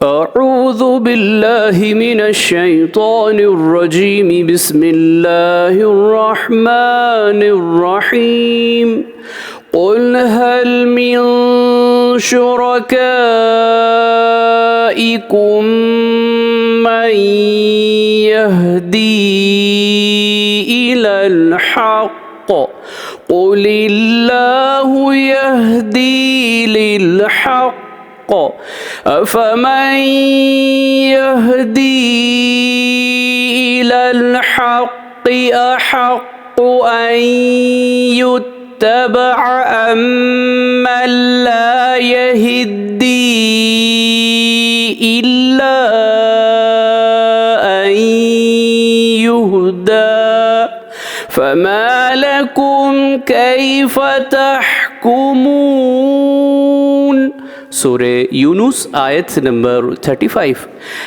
أعوذ بالله من الشيطان الرجيم بسم الله الرحمن الرحيم قل هل من شركائكم من يهدي إلى الحق قل الله يهدي للحق أفمن يهدي إلى الحق أحق أن يتبع أمن لا يهدي إلا أن يهدى فما لكم كيف تحكمون। सूरे यूनुस आयत नंबर 35।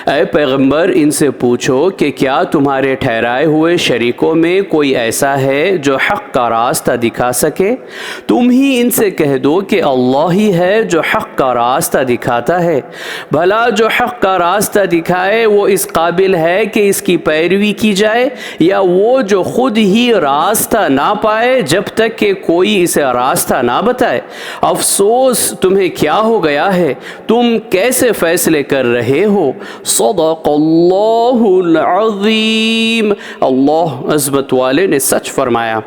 ऐ पैगंबर इनसे पूछो कि क्या तुम्हारे ठहराए हुए शरीकों में कोई ऐसा है जो हक़ का रास्ता दिखा सके। तुम ही इनसे कह दो कि अल्लाह ही है जो हक़ का रास्ता दिखाता है। भला जो हक़ का रास्ता दिखाए वो इस काबिल है कि इसकी पैरवी की जाए, या वो जो खुद ही रास्ता ना पाए जब तक कि कोई इसे रास्ता ना बताए। अफसोस तुम्हें क्या हो गया है, तुम कैसे फैसले कर रहे हो। सदक़ल्लाहुल अज़ीम। अल्लाह अज़मत वाले ने सच फरमाया।